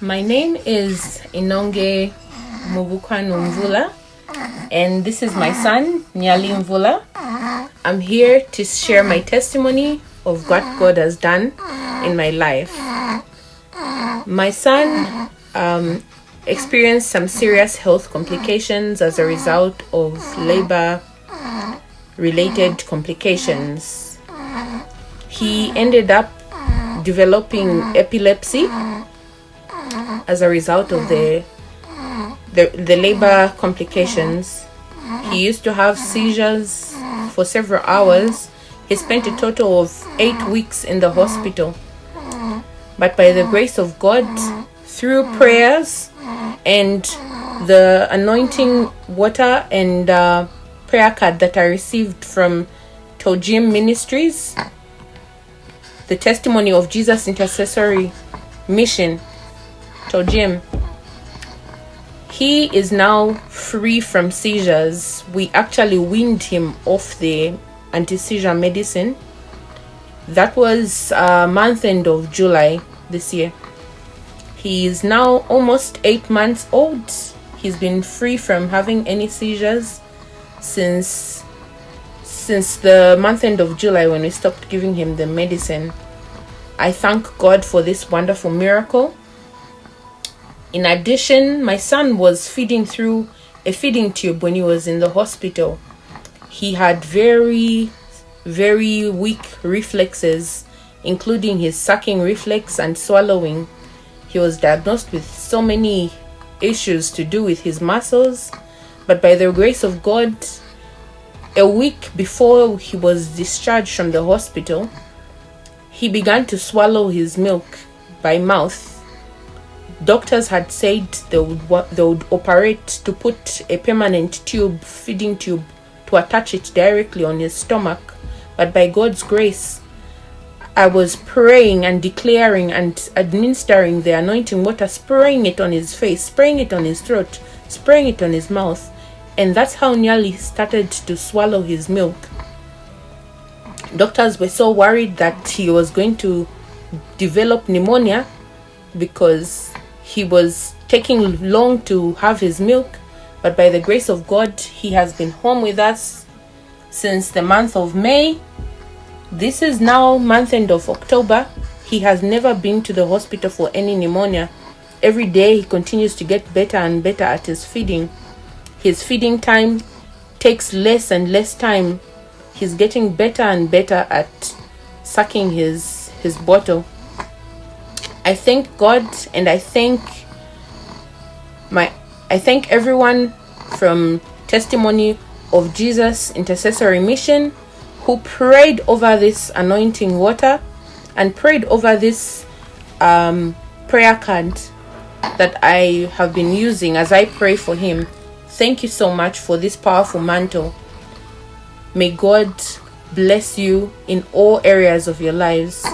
My name is Inonge Mubukwanu Mvula, and this is my son, Nyali Mvula. I'm here to share my testimony of what God has done in my life. My son experienced some serious health complications as a result of labor-related complications. He ended up developing epilepsy as a result of the labor complications. He used to have seizures for several hours. He spent a total of 8 weeks in the hospital. But by the grace of God, through prayers and the anointing water and prayer card that I received from Tojim Ministries, the testimony of Jesus Intercessory Mission, Tojim, he is now free from seizures. We actually weaned him off the anti-seizure medicine. That was month end of July this year. He is now almost 8 months old. He's been free from having any seizures since the month end of July, when we stopped giving him the medicine. I thank God for this wonderful miracle. In addition, my son was feeding through a feeding tube when he was in the hospital. He had very, very weak reflexes, including his sucking reflex and swallowing. He was diagnosed with so many issues to do with his muscles, but by the grace of God, a week before he was discharged from the hospital, he began to swallow his milk by mouth. Doctors had said they would operate to put a permanent feeding tube, to attach it directly on his stomach. But by God's grace, I was praying and declaring and administering the anointing water, spraying it on his face, spraying it on his throat, spraying it on his mouth. And that's how Nyali started to swallow his milk. Doctors were so worried that he was going to develop pneumonia because he was taking long to have his milk. But by the grace of God, he has been home with us since the month of May. This is now month end of October. He has never been to the hospital for any pneumonia. Every day he continues to get better and better at his feeding. His feeding time takes less and less time. He's getting better and better at sucking his bottle. I thank God, and I thank everyone from Testimony of Jesus Intercessory Mission who prayed over this anointing water and prayed over this prayer card that I have been using as I pray for him. Thank you so much for this powerful mantle. May God bless you in all areas of your lives.